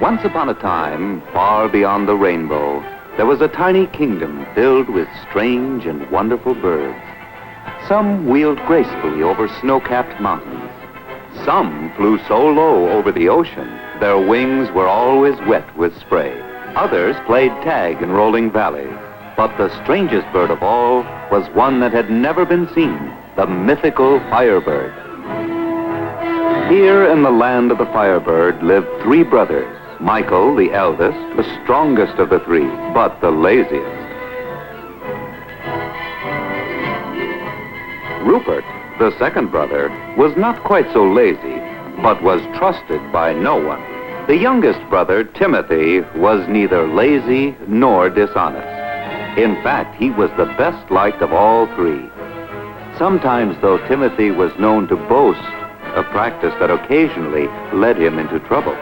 Once upon a time, far beyond the rainbow, there was a tiny kingdom filled with strange and wonderful birds. Some wheeled gracefully over snow-capped mountains. Some flew so low over the ocean, their wings were always wet with spray. Others played tag in rolling valleys. But the strangest bird of all was one that had never been seen, the mythical Firebird. Here in the land of the Firebird lived three brothers. Michael, the eldest, the strongest of the three, but the laziest. Rupert, the second brother, was not quite so lazy, but was trusted by no one. The youngest brother, Timothy, was neither lazy nor dishonest. In fact, he was the best liked of all three. Sometimes, though, Timothy was known to boast, a practice that occasionally led him into trouble.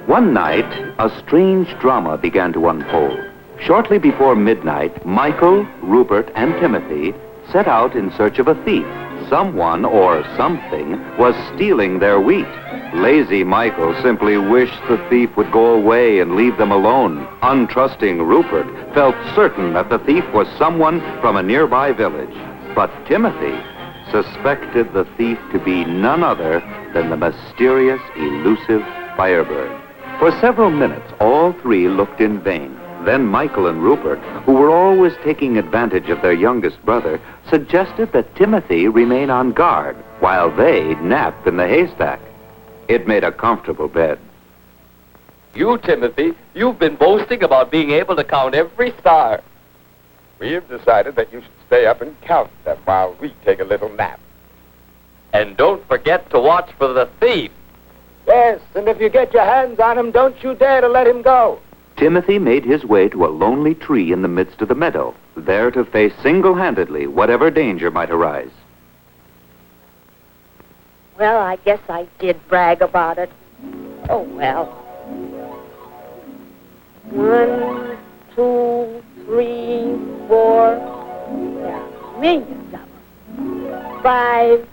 One night, a strange drama began to unfold. Shortly before midnight, Michael, Rupert, and Timothy set out in search of a thief. Someone or something was stealing their wheat. Lazy Michael simply wished the thief would go away and leave them alone. Untrusting Rupert felt certain that the thief was someone from a nearby village. But Timothy suspected the thief to be none other than the mysterious, elusive Firebird. For several minutes, all three looked in vain. Then Michael and Rupert, who were always taking advantage of their youngest brother, suggested that Timothy remain on guard while they napped in the haystack. It made a comfortable bed. You, Timothy, you've been boasting about being able to count every star. We've decided that you should stay up and count them while we take a little nap. And don't forget to watch for the thief. Yes, and if you get your hands on him, don't you dare to let him go. Timothy made his way to a lonely tree in the midst of the meadow, there to face single-handedly whatever danger might arise. Well, I guess I did brag about it. Oh, well. 1, 2, 3, 4. There are millions of them. 5,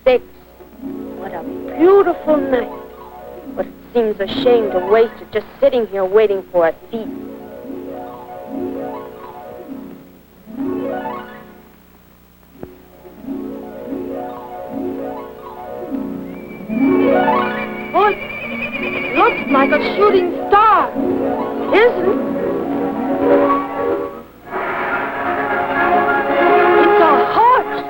6. What a beautiful night. But it seems a shame to waste it just sitting here waiting for a thief. Oh, it looks like a shooting star. It isn't. It's a horse.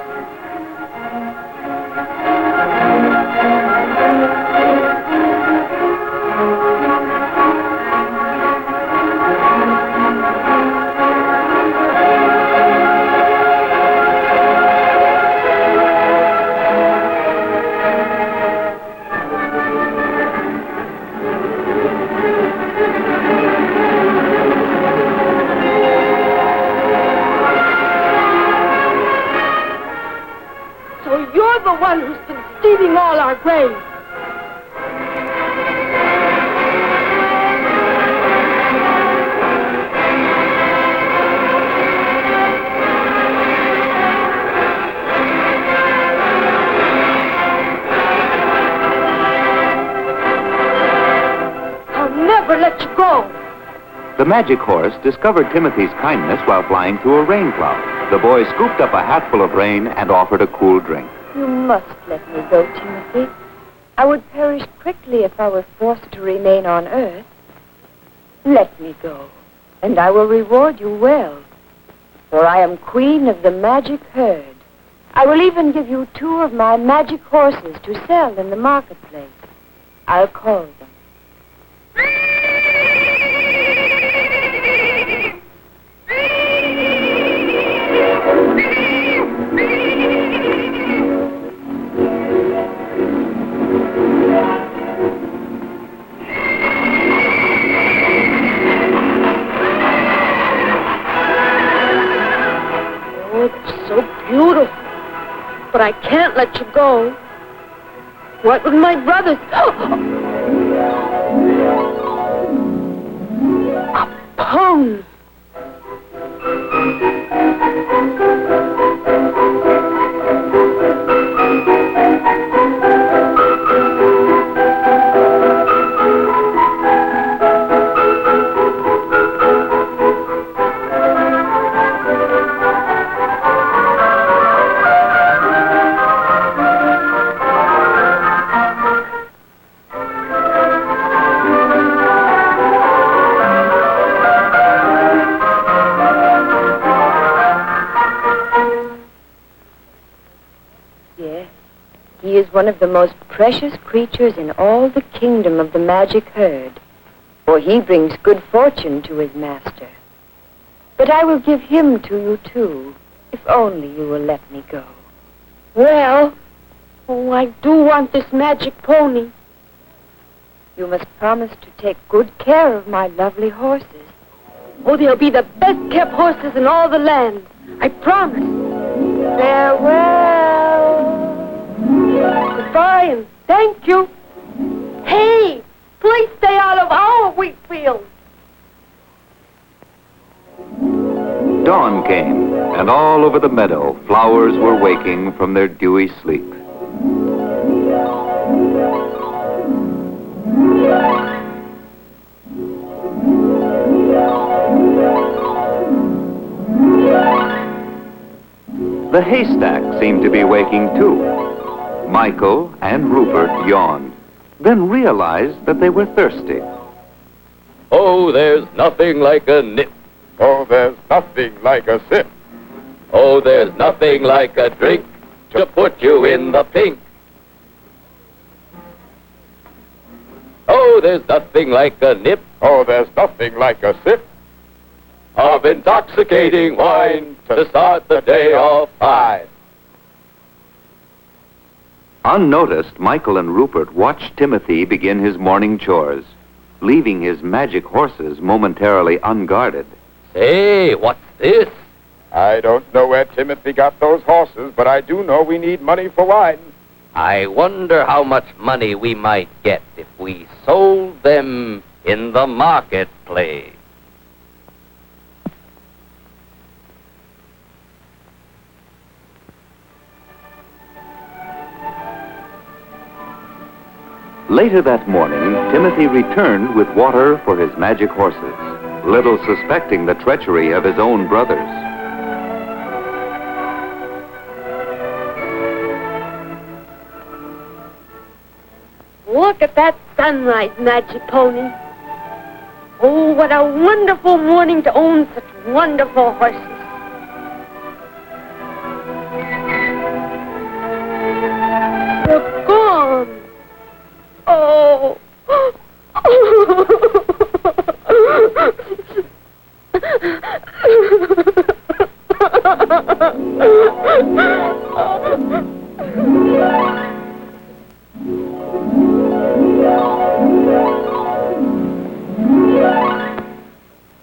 The one who's been stealing all our grain. I'll never let you go. The magic horse discovered Timothy's kindness while flying through a rain cloud. The boy scooped up a hatful of rain and offered a cool drink. You must let me go, Timothy. I would perish quickly if I were forced to remain on Earth. Let me go, and I will reward you well. For I am queen of the magic herd. I will even give you 2 of my magic horses to sell in the marketplace. I'll call them. Beautiful. But I can't let you go. What would my brothers... A pony. He is one of the most precious creatures in all the kingdom of the magic herd, for he brings good fortune to his master. But I will give him to you, too, if only you will let me go. Well, I do want this magic pony. You must promise to take good care of my lovely horses. Oh, they'll be the best-kept horses in all the land. I promise. Farewell. Goodbye and thank you. Hey, please stay out of our wheat field. Dawn came, and all over the meadow, flowers were waking from their dewy sleep. The haystack seemed to be waking too. Michael and Rupert yawned, then realized that they were thirsty. Oh, there's nothing like a nip. Oh, there's nothing like a sip. Oh, there's nothing like a drink to put you in the pink. Oh, there's nothing like a nip Oh, there's nothing like a sip. of intoxicating wine to start the day off high. Unnoticed, Michael and Rupert watched Timothy begin his morning chores, leaving his magic horses momentarily unguarded. Say, what's this? I don't know where Timothy got those horses, but I do know we need money for wine. I wonder how much money we might get if we sold them in the marketplace. Later that morning, Timothy returned with water for his magic horses, little suspecting the treachery of his own brothers. Look at that sunrise, Magic Pony. Oh, what a wonderful morning to own such wonderful horses. They're gone. Oh.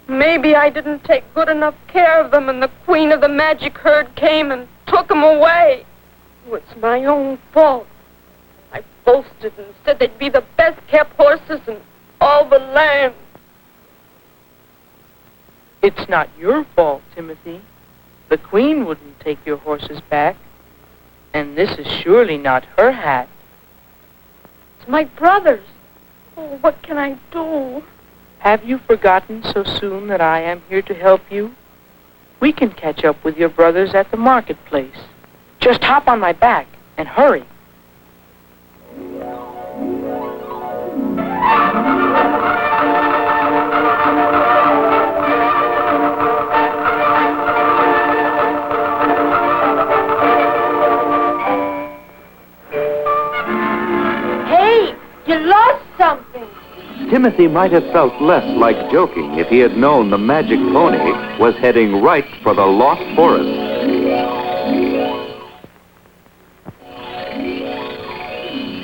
Maybe I didn't take good enough care of them, and the queen of the magic herd came and took them away. Oh, it's my own fault. I boasted and said they'd be the best-kept horses in all the land. It's not your fault, Timothy. The queen wouldn't take your horses back. And this is surely not her hat. It's my brother's. Oh, what can I do? Have you forgotten so soon that I am here to help you? We can catch up with your brothers at the marketplace. Just hop on my back and hurry. Hey, you lost something. Timothy might have felt less like joking if he had known the magic pony was heading right for the lost forest.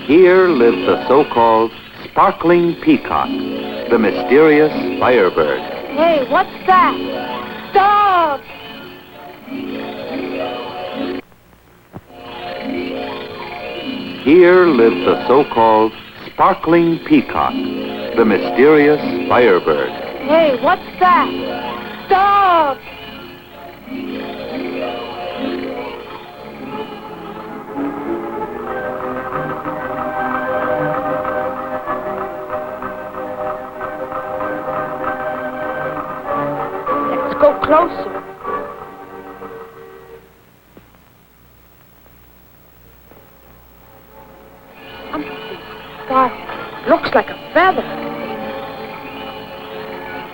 Here lived the so-called sparkling peacock, the mysterious firebird. Hey, what's that? Stop! Here lived the so-called sparkling peacock, the mysterious firebird. Hey, what's that? Stop! Let's go closer. Wow, looks like a feather.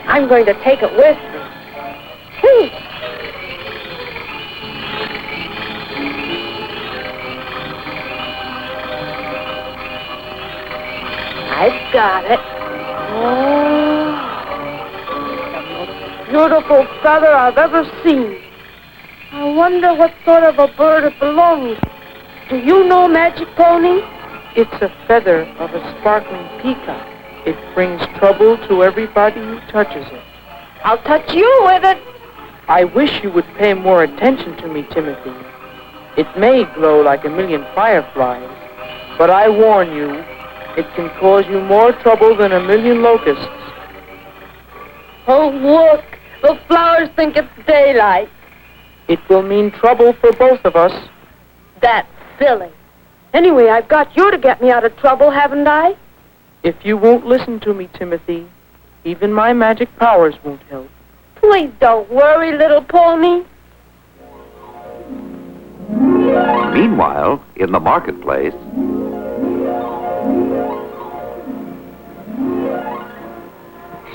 I'm going to take it with me. Whee! I've got it. Oh, the most beautiful feather I've ever seen. I wonder what sort of a bird it belongs to. Do you know, Magic Pony? It's a feather of a sparkling peacock. It brings trouble to everybody who touches it. I'll touch you with it. I wish you would pay more attention to me, Timothy. It may glow like a million fireflies, but I warn you, it can cause you more trouble than a million locusts. Oh, look. The flowers think it's daylight. It will mean trouble for both of us. That's silly. Anyway, I've got you to get me out of trouble, haven't I? If you won't listen to me, Timothy, even my magic powers won't help. Please don't worry, little pony. Meanwhile, in the marketplace,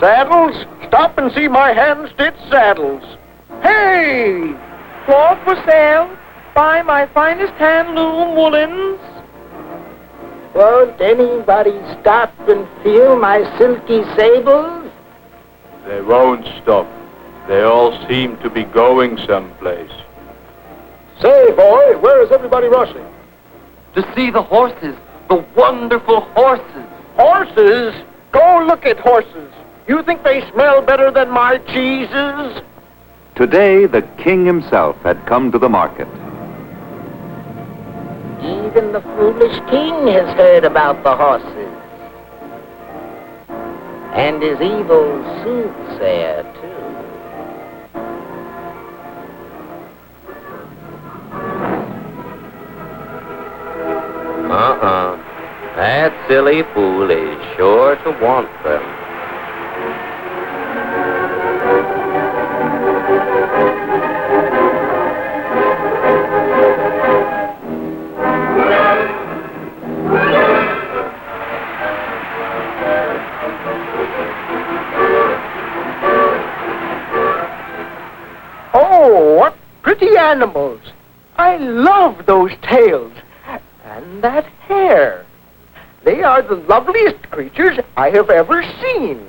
Saddles? Stop and see my hand-stitched saddles. Hey! Cloth for sale. Buy my finest hand-loom woolens. Won't anybody stop and feel my silky sables? They won't stop. They all seem to be going someplace. Say, boy, where is everybody rushing? To see the horses, the wonderful horses. Horses? Go look at horses. You think they smell better than my cheeses? today the king himself had come to the market. Even the foolish king has heard about the horses. And his evil soothsayer, too. That silly fool is sure to want them. Oh, what pretty animals. I love those tails. And that hair. They are the loveliest creatures I have ever seen.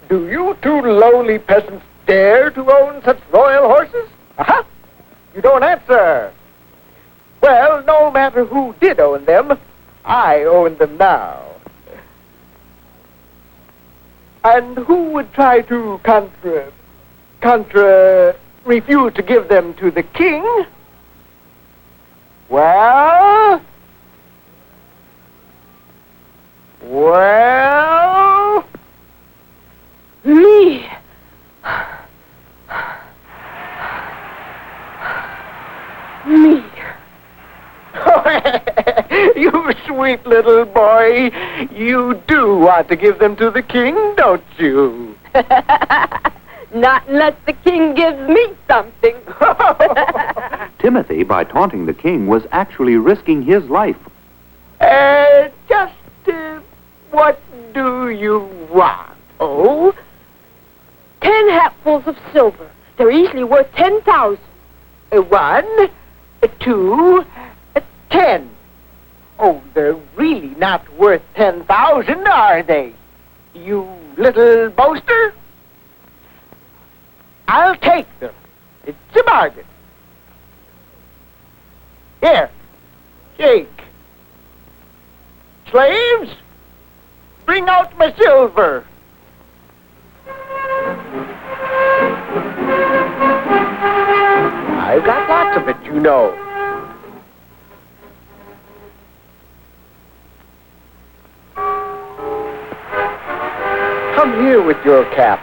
Do you two lowly peasants dare to own such royal horses? Aha! You don't answer. Well, no matter who did own them, I own them now. And who would try to refuse to give them to the king? Well, Me. Me. You sweet little boy. You do want to give them to the king, don't you? Not unless the king gives me something. Timothy, by taunting the king, was actually risking his life. What do you want? Oh, 10 hatfuls of silver. They're easily worth 10,000. 1, 2, 10. Oh, they're really not worth 10,000, are they? You little boaster? I'll take them. It's a bargain. Here, Jake. Slaves, bring out my silver. I've got lots of it, you know. Come here with your cap.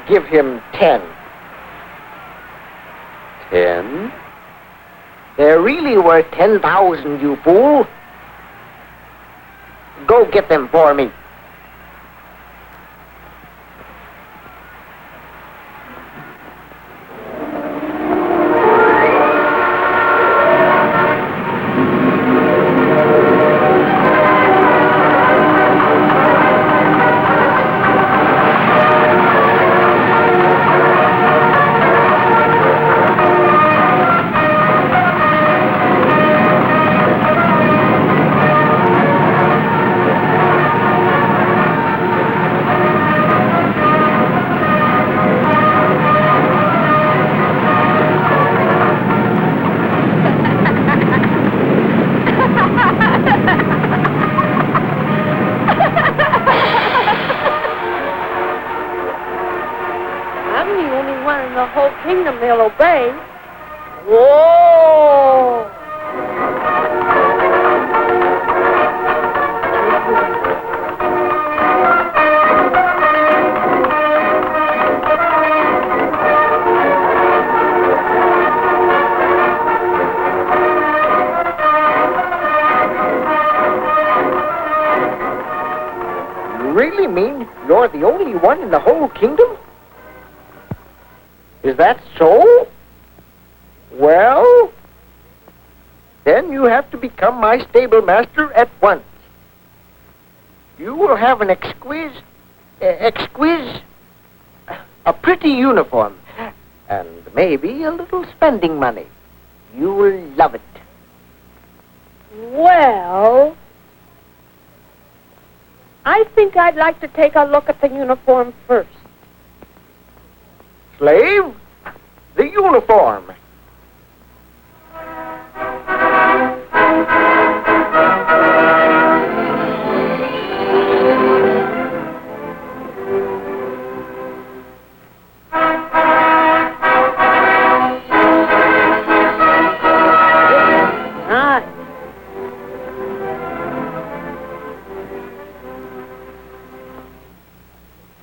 Give him 10. 10? They're really worth 10,000, you fool. Go get them for me. kingdom, they'll obey. Whoa! You really mean you're the only one in the whole kingdom? Is that so? Well, then you have to become my stable master at once. You will have an a pretty uniform, and maybe a little spending money. You will love it. Well, I think I'd like to take a look at the uniform first. Slave, the uniform.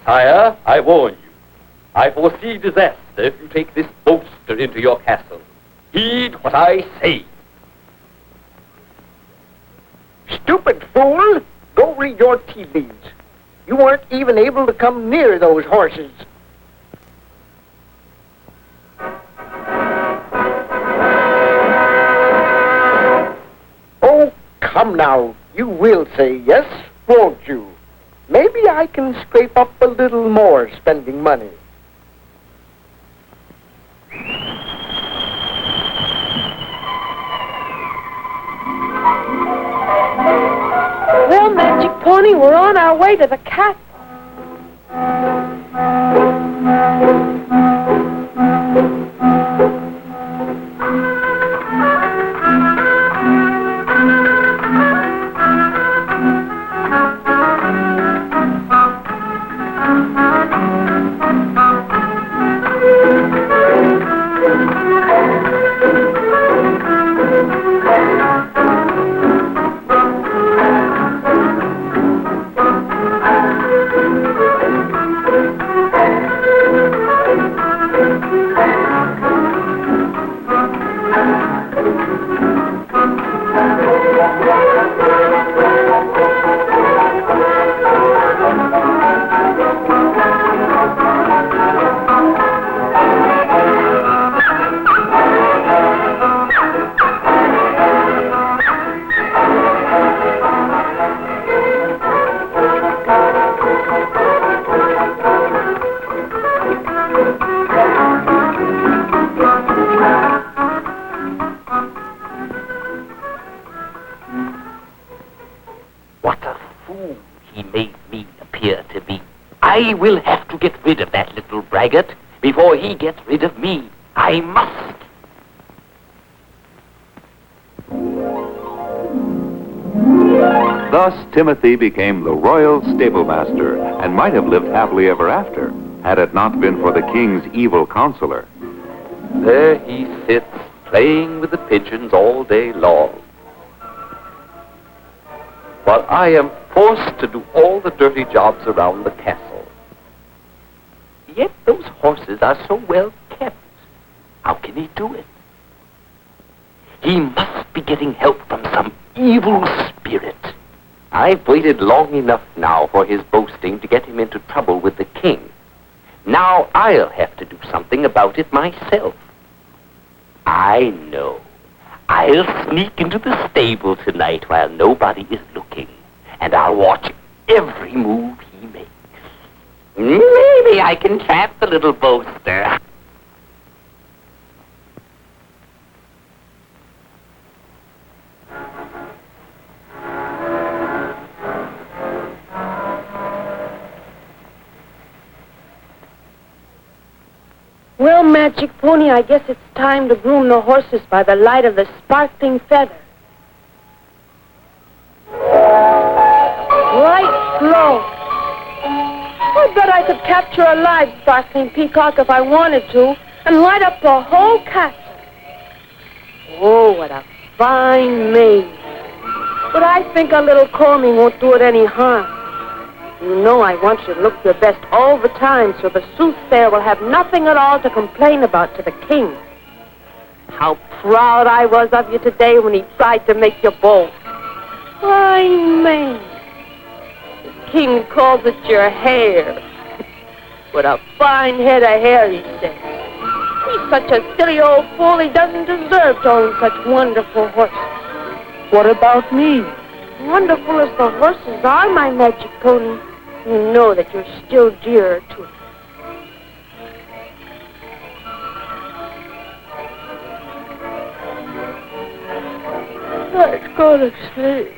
Sire, I warn you. I foresee disaster if you take this boaster into your castle. Heed what I say. Stupid fool! Go read your tea leaves. You weren't even able to come near those horses. Oh, come now. You will say yes, won't you? Maybe I can scrape up a little more spending money. Well, Magic Pony, we're on our way to the castle. What a fool he made me appear to be. I will have to get rid of that little braggart before he gets rid of me. I must. Thus, Timothy became the royal stablemaster and might have lived happily ever after, had it not been for the king's evil counselor. There he sits, playing with the pigeons all day long. While I am forced to do all the dirty jobs around the castle. Yet those horses are so well kept. How can he do it? He must be getting help from some evil spirit. I've waited long enough now for his boasting to get him into trouble with the king. Now I'll have to do something about it myself. I know. I'll sneak into the stable tonight while nobody is looking, and I'll watch every move he makes. Maybe I can trap the little boaster. Well, Magic Pony, I guess it's time to groom the horses by the light of the sparkling feather. Right slow. I bet I could capture a live sparkling peacock if I wanted to, and light up the whole castle. Oh, what a fine maid. But I think a little combing won't do it any harm. You know I want you to look your best all the time so the soothsayer will have nothing at all to complain about to the king. How proud I was of you today when he tried to make you bold. Fine maid. The king calls it your hair. What a fine head of hair, he says. He's such a silly old fool, he doesn't deserve to own such wonderful horses. What about me? Wonderful as the horses are, my magic pony, you know that you're still dearer to me. Let's go to sleep.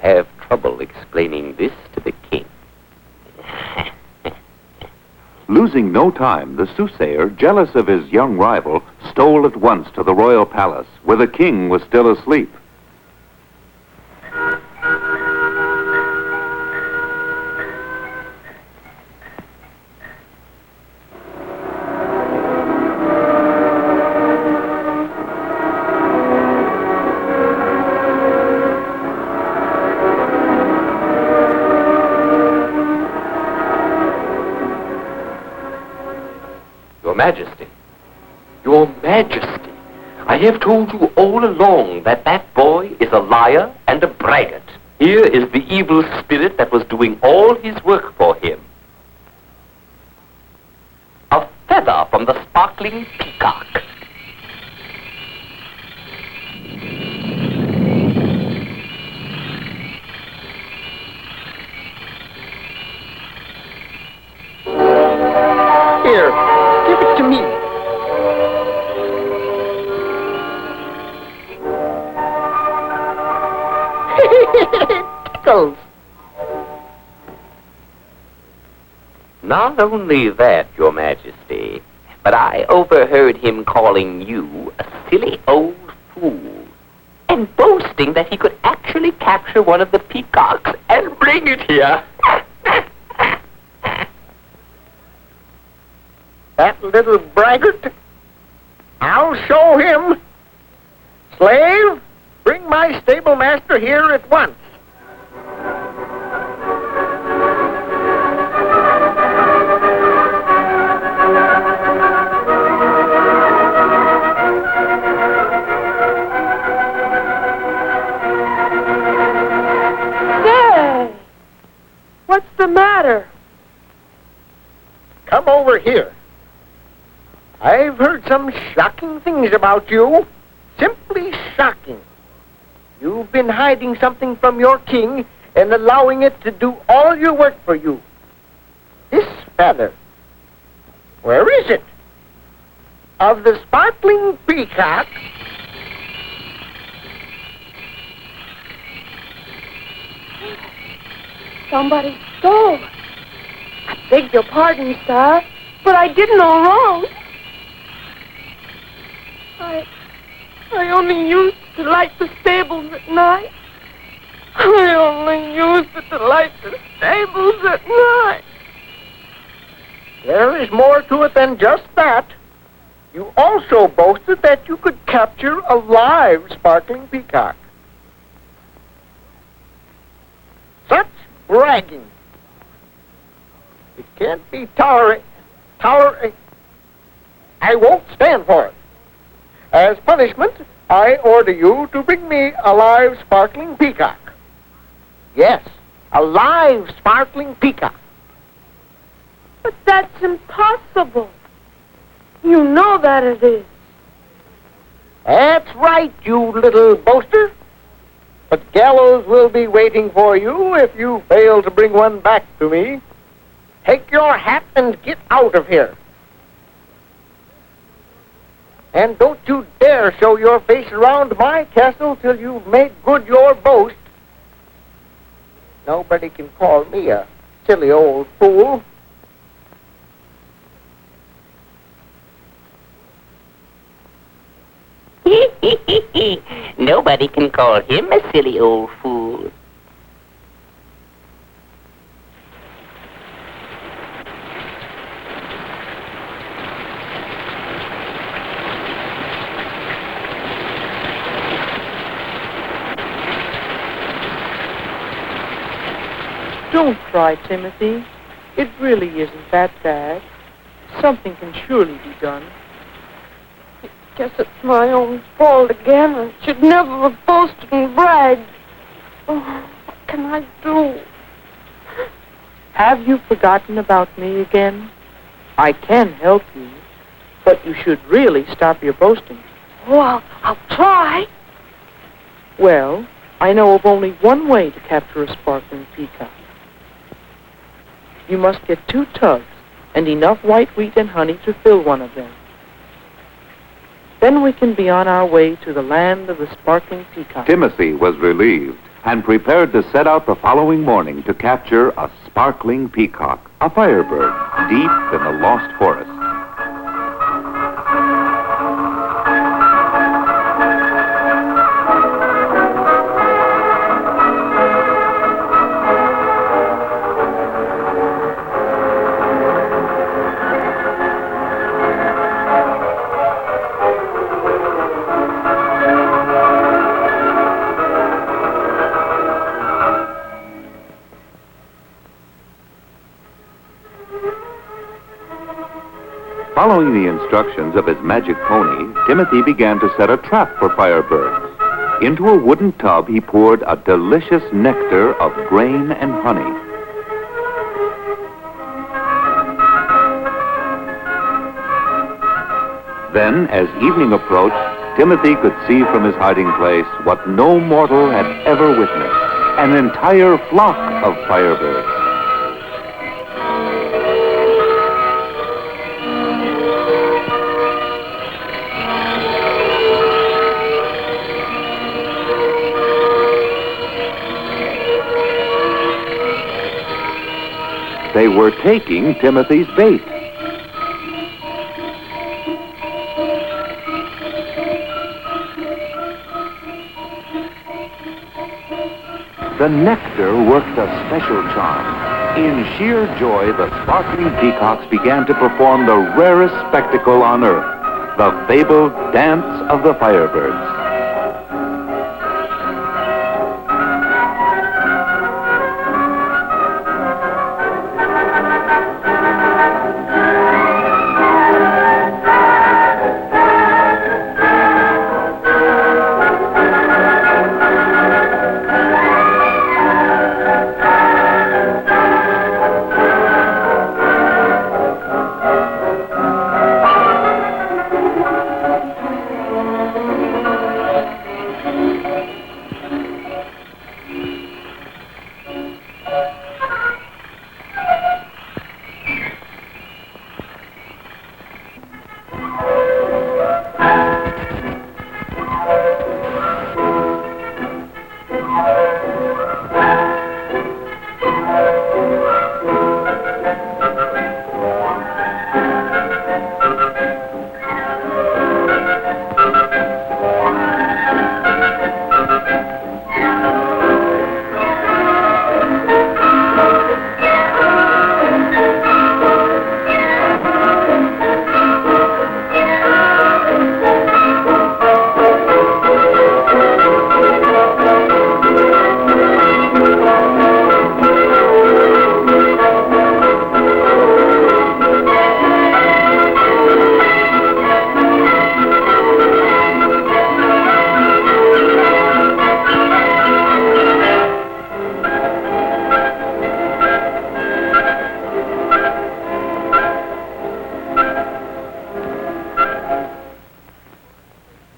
Have trouble explaining this to the king. Losing no time, the soothsayer, jealous of his young rival, stole at once to the royal palace, where the king was still asleep. Your Majesty, I have told you all along that that boy is a liar and a braggart. Here is the evil spirit that was doing all his work for him. A feather from the sparkling peacock. Here, give it to me. Tickles. Not only that, Your Majesty, but I overheard him calling you a silly old fool and boasting that he could actually capture one of the peacocks and bring it here. That little braggart. I'll show him. Slave, bring my stable master here at once. Say, what's the matter? Come over here. I've heard some shocking things about you. Simply shocking. You've been hiding something from your king and allowing it to do all your work for you. This feather. Where is it? Of the sparkling peacock. Somebody stole. I beg your pardon, sir, but I did no wrong. I only used to light the stables at night. I only used it to light the stables at night. There is more to it than just that. You also boasted that you could capture a live sparkling peacock. Such bragging. It can't be tolerated. I won't stand for it. As punishment, I order you to bring me a live sparkling peacock. Yes, a live sparkling peacock. But that's impossible. You know that it is. That's right, you little boaster. But gallows will be waiting for you if you fail to bring one back to me. Take your hat and get out of here. And don't you dare show your face around my castle till you've made good your boast. Nobody can call me a silly old fool. Nobody can call him a silly old fool. Don't cry, Timothy. It really isn't that bad. Something can surely be done. Guess it's my own fault again. I should never have boasted and bragged. Oh, what can I do? Have you forgotten about me again? I can help you, but you should really stop your boasting. Oh, I'll try. Well, I know of only one way to capture a sparkling peacock. You must get 2 tubs and enough white wheat and honey to fill one of them. Then we can be on our way to the land of the sparkling peacock. Timothy was relieved and prepared to set out the following morning to capture a sparkling peacock, a firebird, deep in the lost forest. Following the instructions of his magic pony, Timothy began to set a trap for firebirds. Into a wooden tub, he poured a delicious nectar of grain and honey. Then, as evening approached, Timothy could see from his hiding place what no mortal had ever witnessed, an entire flock of firebirds. They were taking Timothy's bait. The nectar worked a special charm. In sheer joy, the sparkling peacocks began to perform the rarest spectacle on earth, the fabled dance of the firebirds.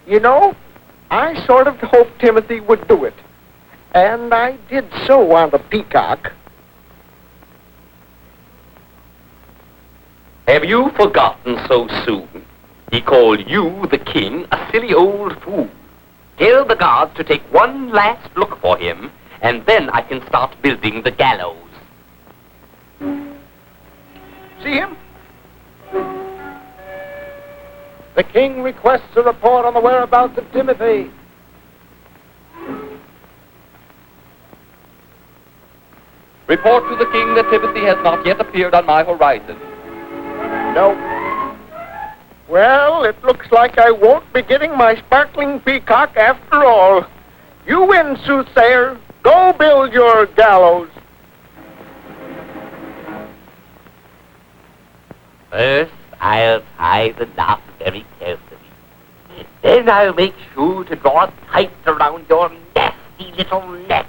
You know, I sort of hoped Timothy would do it. And I did so want a peacock. Have you forgotten so soon? He called you, the king, a silly old fool. Tell the gods to take one last look for him, and then I can start building the gallows. See him? The king requests a report on the whereabouts of Timothy. Report to the king that Timothy has not yet appeared on my horizon. No. Well, it looks like I won't be getting my sparkling peacock after all. You win, soothsayer. Go build your gallows. First, I'll tie the knot very carefully. Then I'll make sure to draw it tight around your nasty little neck.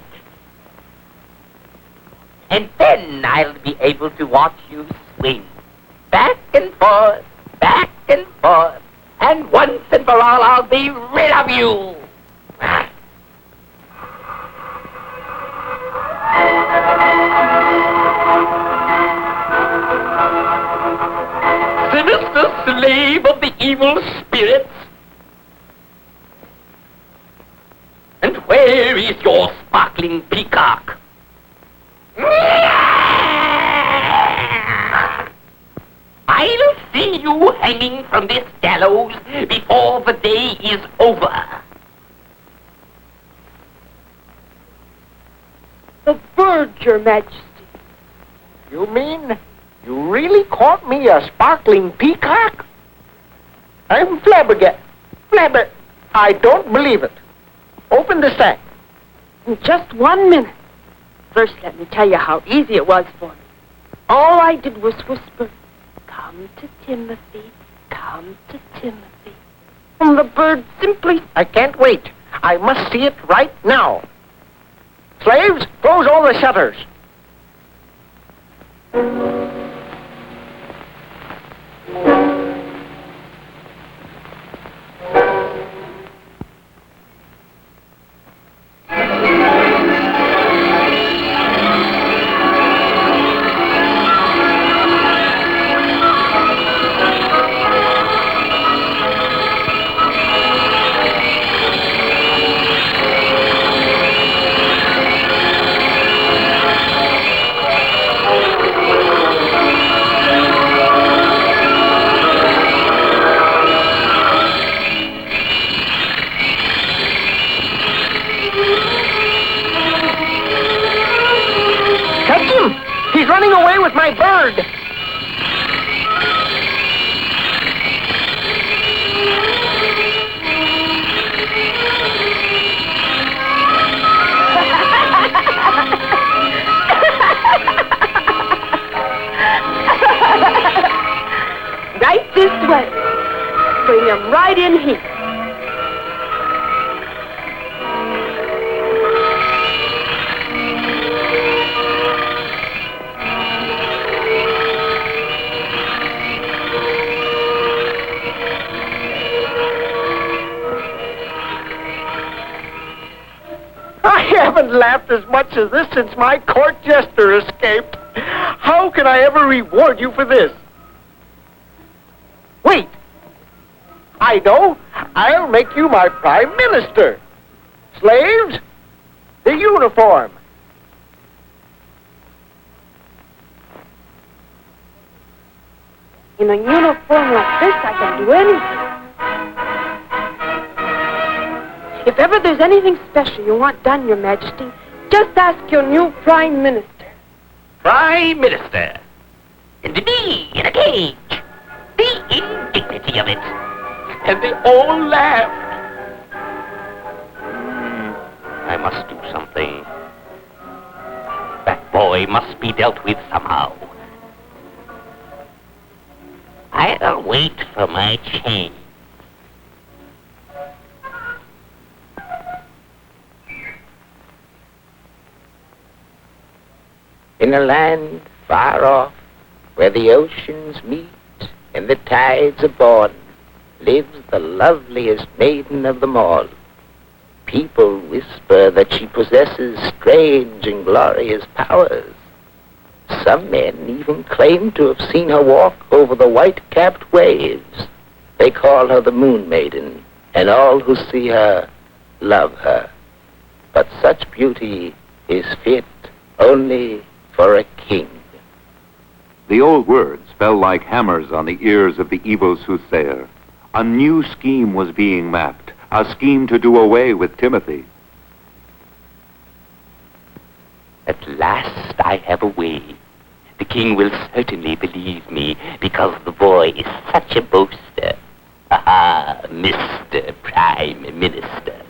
And then I'll be able to watch you swing. Back and forth, and once and for all I'll be rid of you. Sinister slave of the evil spirits. And where is your sparkling peacock? I'll see you hanging from this gallows before the day is over. The bird, Your Majesty. You mean you really caught me a sparkling peacock? I'm flabbergasted. I don't believe it. Open the sack. In just 1 minute. First, let me tell you how easy it was for me. All I did was whisper, "Come to Timothy, come to Timothy." And the bird simply... I can't wait. I must see it right now. Slaves, close all the shutters. He's running away with my bird. Right this way. Bring him right in here. I haven't laughed as much as this since my court jester escaped. How can I ever reward you for this? Wait. I know. I'll make you my prime minister. Slaves, the uniform. In a uniform like this, I can do anything. If ever there's anything special you want done, Your Majesty, just ask your new Prime Minister. Prime Minister? And me in a cage? The indignity of it. And they all laughed. I must do something. That boy must be dealt with somehow. I'll wait for my change. In a land far off, where the oceans meet and the tides are born, lives the loveliest maiden of them all, People whisper that she possesses strange and glorious powers. Some men even claim to have seen her walk over the white-capped waves. They call her the Moon Maiden, and all who see her love her. But such beauty is fit only for a king. The old words fell like hammers on the ears of the evil soothsayer. A new scheme was being mapped, a scheme to do away with Timothy. At last I have a way. The king will certainly believe me because the boy is such a boaster. Ah, Mr. Prime Minister.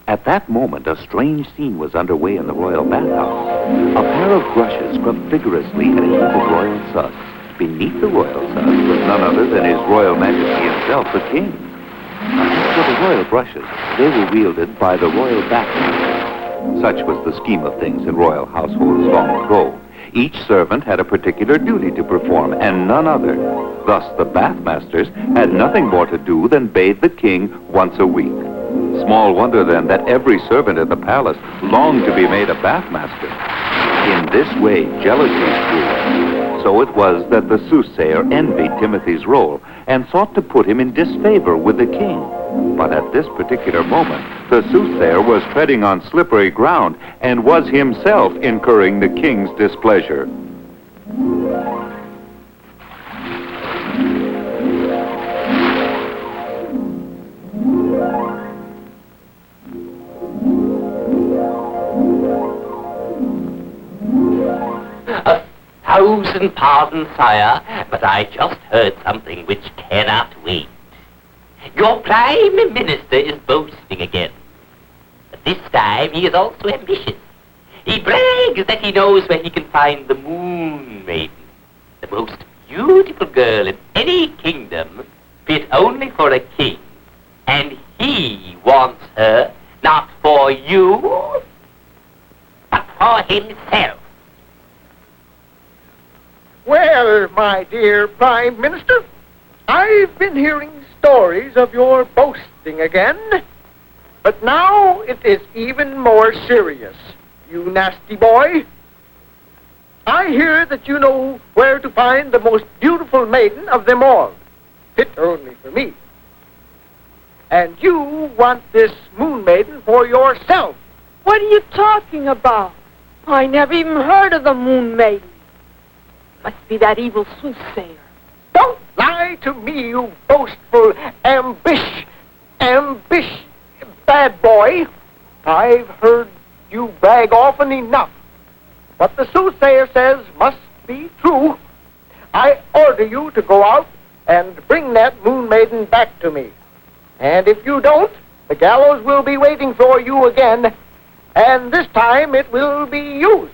At that moment, a strange scene was underway in the royal bathhouse. A pair of brushes scrubbed vigorously at a heap of royal suds. Beneath the royal suds was none other than His Royal Majesty himself, the king. As for the royal brushes, they were wielded by the royal bathmaster. Such was the scheme of things in royal households long ago. Each servant had a particular duty to perform, and none other. Thus, the bathmasters had nothing more to do than bathe the king once a week. Small wonder, then, that every servant in the palace longed to be made a bathmaster. In this way, jealousy grew. So it was that the soothsayer envied Timothy's role and sought to put him in disfavor with the king. But at this particular moment, the soothsayer was treading on slippery ground and was himself incurring the king's displeasure. Thousand pardons, sire, but I just heard something which cannot wait. Your Prime Minister is boasting again. But this time he is also ambitious. He brags that he knows where he can find the Moon Maiden, the most beautiful girl in any kingdom, fit only for a king. And he wants her not for you, but for himself. Well, my dear Prime Minister, I've been hearing stories of your boasting again. But now it is even more serious, you nasty boy. I hear that you know where to find the most beautiful maiden of them all, fit only for me. And you want this Moon Maiden for yourself. What are you talking about? I never even heard of the Moon Maiden. Must be that evil soothsayer. Don't lie to me, you boastful, ambitious bad boy. I've heard you brag often enough. What the soothsayer says must be true. I order you to go out and bring that Moon Maiden back to me. And if you don't, the gallows will be waiting for you again, and this time it will be used.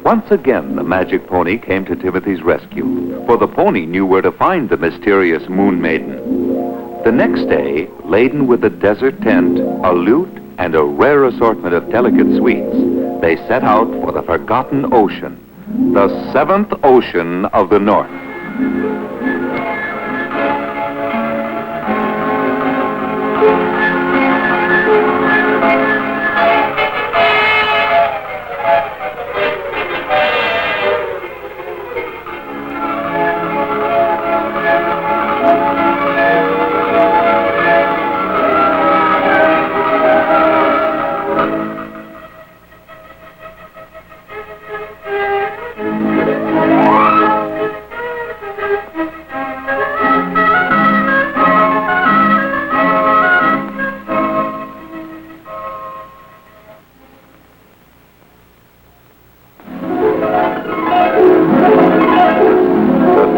Once again, the magic pony came to Timothy's rescue, for the pony knew where to find the mysterious Moon Maiden. The next day, laden with a desert tent, a lute, and a rare assortment of delicate sweets, they set out for the forgotten ocean, the seventh ocean of the North.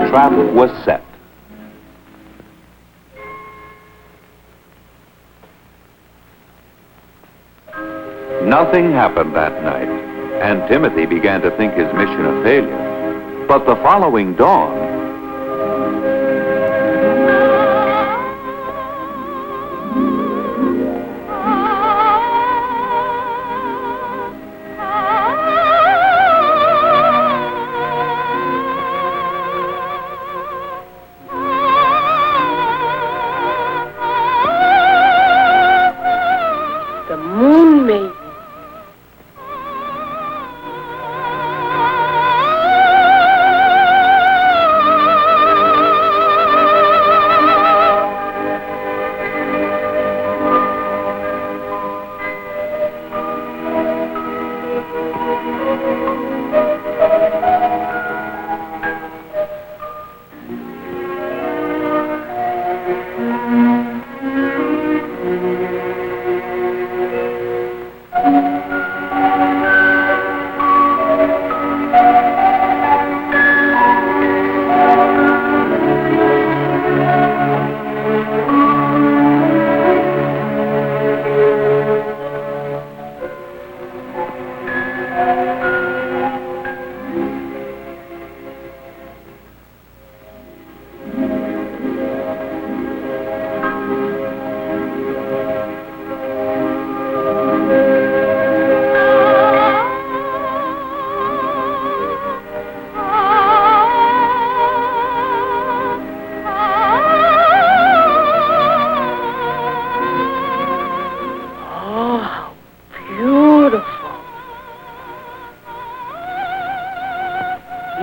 Trap was set. Nothing happened that night, and Timothy began to think his mission a failure. But the following dawn,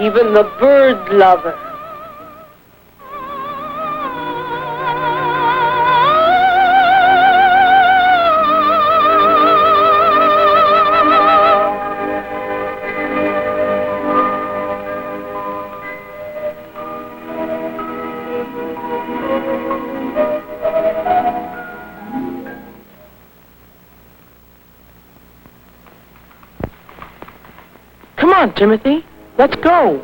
Even the birds love her. Come on, Timothy. Let's go.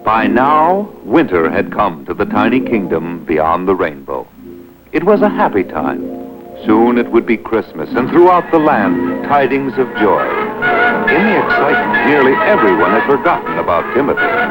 By now, winter had come to the tiny kingdom beyond the rainbow. It was a happy time. Soon it would be Christmas, and throughout the land, tidings of joy. In the excitement, nearly everyone had forgotten about Timothy.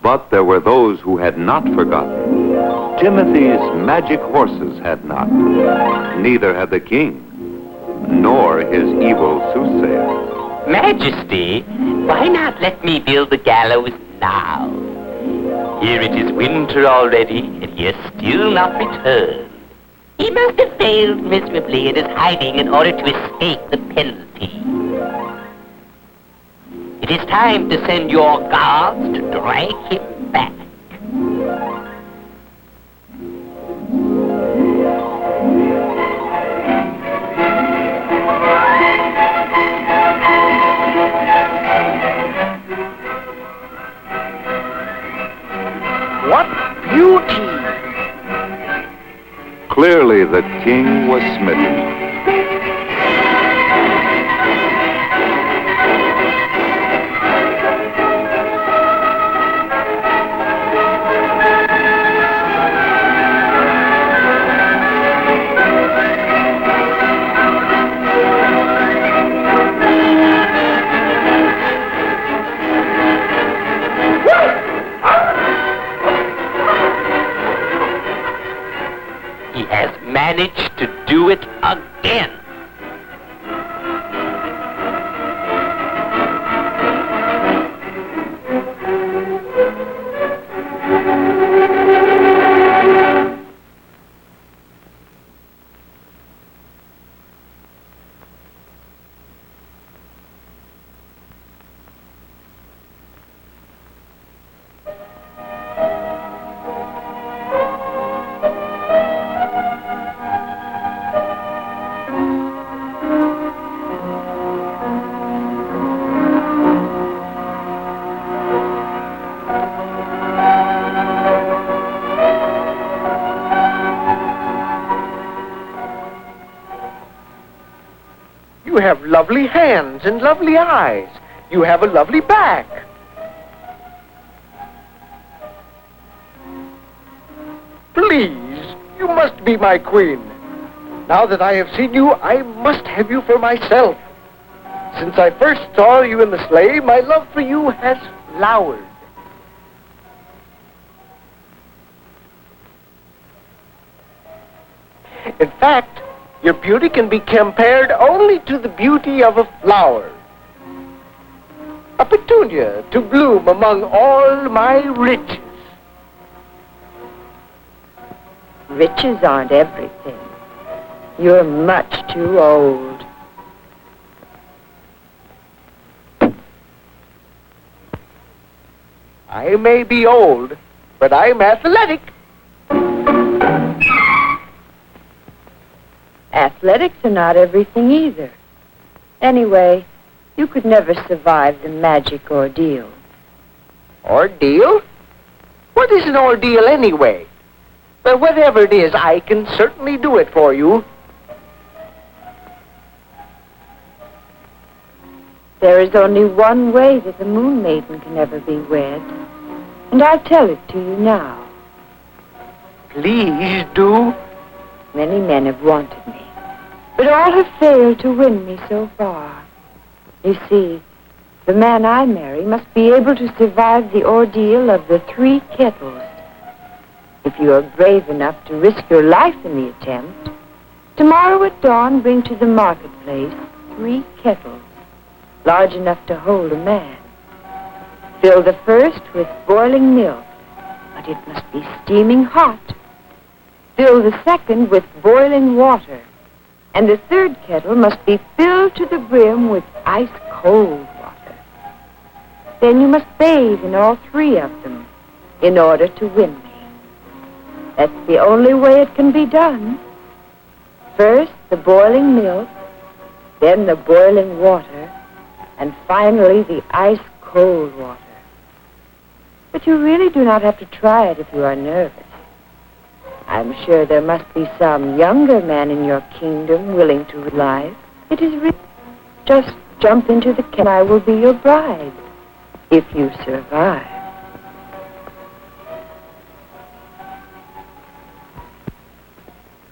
But there were those who had not forgotten. Timothy's magic horses had not. Neither had the king, nor his evil soothsayer. Majesty, why not let me build the gallows now? Here it is winter already, and he has still not returned. He must have failed miserably and is hiding in order to escape the penalty. It is time to send your guards to drag him back. What beauty! Clearly the king was smitten. He has managed to do it again. You have lovely hands and lovely eyes. You have a lovely back. Please, you must be my queen. Now that I have seen you, I must have you for myself. Since I first saw you in the sleigh, my love for you has flowered. In fact, your beauty can be compared only to the beauty of a flower. A petunia to bloom among all my riches. Riches aren't everything. You're much too old. I may be old, but I'm athletic. Athletics are not everything either. Anyway, you could never survive the magic ordeal. Ordeal? What is an ordeal anyway? Well, whatever it is, I can certainly do it for you. There is only one way that the Moon Maiden can ever be wed, and I'll tell it to you now. Please do. Many men have wanted me, but all have failed to win me so far. You see, the man I marry must be able to survive the ordeal of the 3 kettles. If you are brave enough to risk your life in the attempt, tomorrow at dawn bring to the marketplace 3 kettles, large enough to hold a man. Fill the first with boiling milk, but it must be steaming hot. Fill the second with boiling water, and the third kettle must be filled to the brim with ice-cold water. Then you must bathe in all 3 of them in order to win me. That's the only way it can be done. First, the boiling milk, then the boiling water, and finally the ice-cold water. But you really do not have to try it if you are nervous. I'm sure there must be some younger man in your kingdom willing to rely. It is really just jump into the can. I will be your bride, if you survive.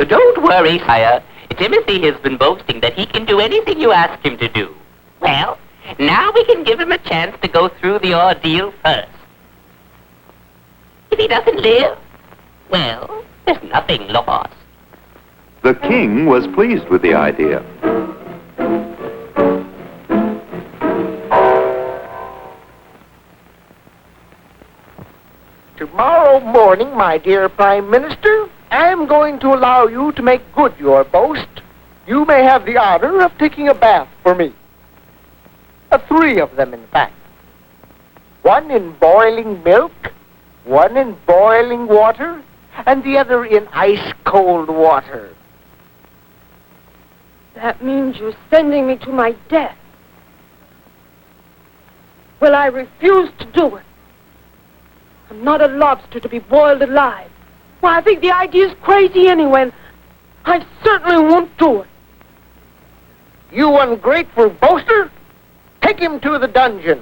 Don't worry, sire. Timothy has been boasting that he can do anything you ask him to do. Well, now we can give him a chance to go through the ordeal first. If he doesn't live, well, there's nothing lost. The king was pleased with the idea. Tomorrow morning, my dear Prime Minister, I am going to allow you to make good your boast. You may have the honor of taking a bath for me. 3 of them, in fact. 1 in boiling milk, 1 in boiling water, and the other in ice-cold water. That means you're sending me to my death. Well, I refuse to do it. I'm not a lobster to be boiled alive. Well, I think the idea's crazy anyway, and I certainly won't do it. You ungrateful boaster! Take him to the dungeon.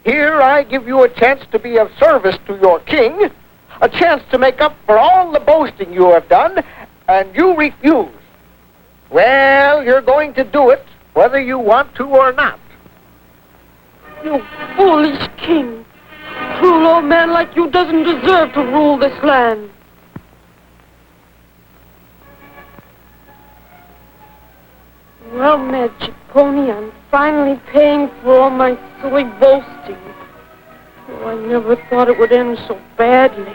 Here I give you a chance to be of service to your king, a chance to make up for all the boasting you have done, and you refuse. Well, you're going to do it, whether you want to or not. You foolish king. A cruel old man like you doesn't deserve to rule this land. Well, Magic Pony, I'm finally paying for all my silly boasting. Oh, I never thought it would end so badly.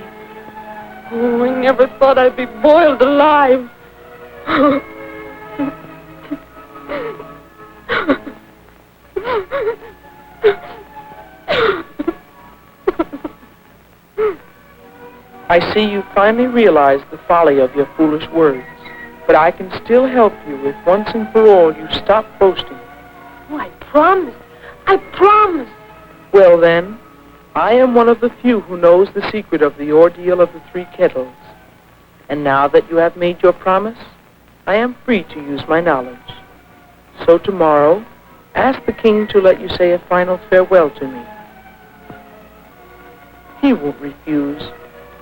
Oh, I never thought I'd be boiled alive. I see you finally realize the folly of your foolish words. But I can still help you if once and for all you stop boasting. Oh, I promise. I promise. Well then, I am one of the few who knows the secret of the ordeal of the 3 kettles. And now that you have made your promise, I am free to use my knowledge. So tomorrow, ask the king to let you say a final farewell to me. He won't refuse.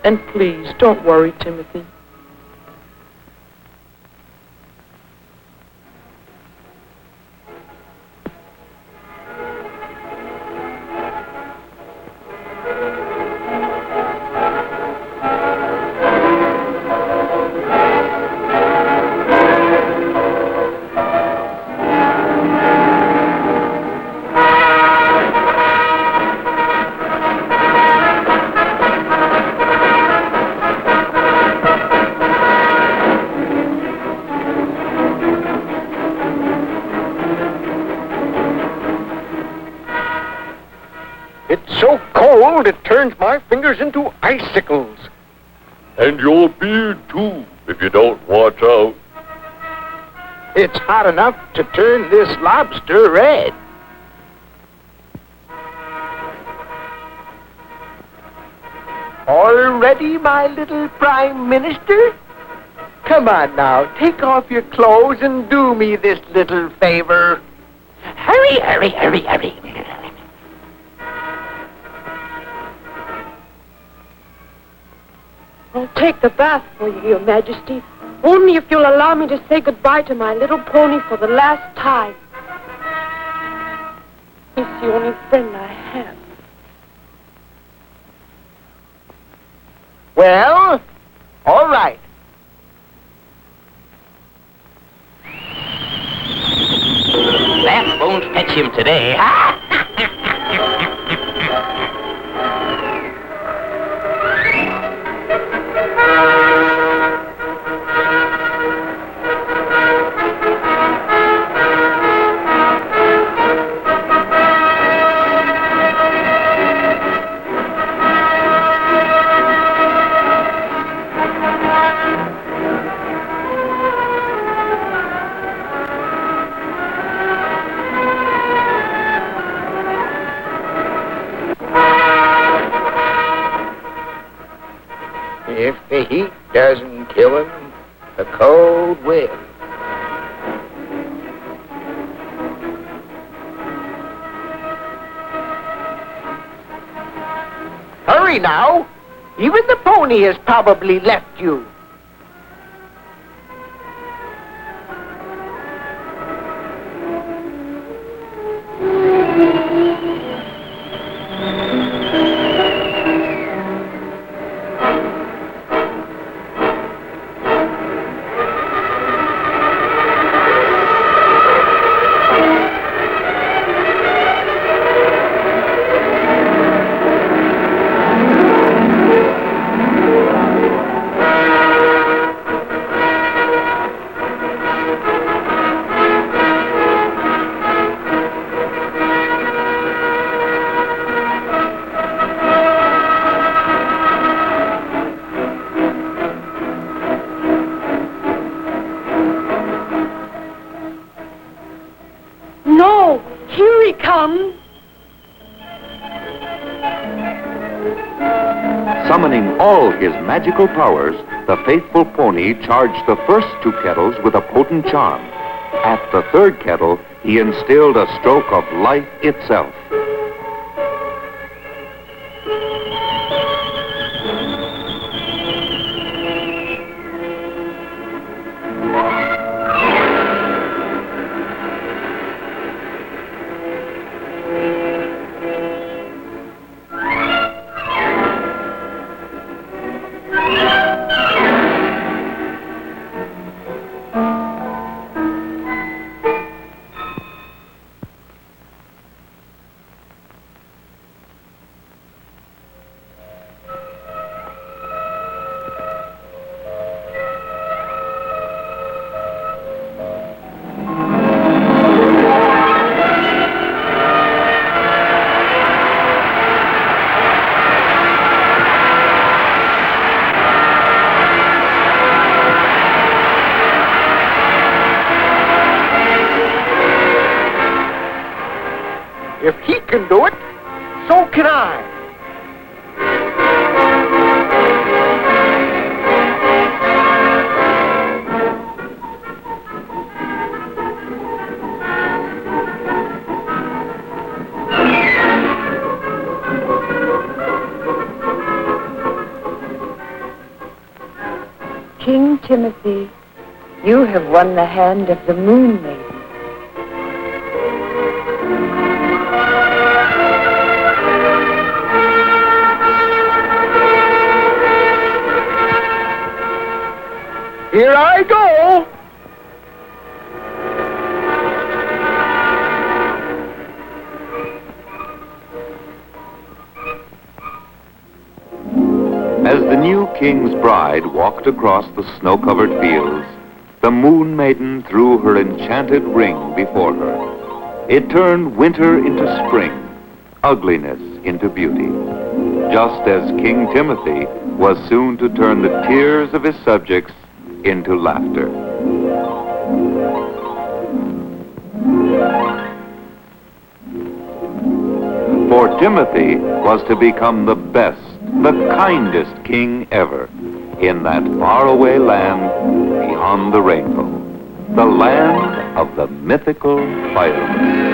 And please, don't worry, Timothy. so cold it turns my fingers into icicles. And your beard, too, if you don't watch out. It's hot enough to turn this lobster red. All ready, my little Prime Minister? Come on now, take off your clothes and do me this little favor. Hurry, hurry, hurry, hurry. I'll take the bath for you, Your Majesty. Only if you'll allow me to say goodbye to my little pony for the last time. He's the only friend I have. Well, all right. That won't fetch him today, huh? If the heat doesn't kill him, the cold will. Hurry now. Even the pony has probably left you. No, here he comes. Summoning all his magical powers, the faithful pony charged the first two kettles with a potent charm. At the third kettle, he instilled a stroke of life itself. If he can do it, so can I. King Timothy, you have won the hand of the Moon Maiden. Here I go. As the new king's bride walked across the snow-covered fields, the Moon Maiden threw her enchanted ring before her. It turned winter into spring, ugliness into beauty, just as King Timothy was soon to turn the tears of his subjects into laughter. For Timothy was to become the best, the kindest king ever in that faraway land beyond the rainbow, the land of the mythical firemen.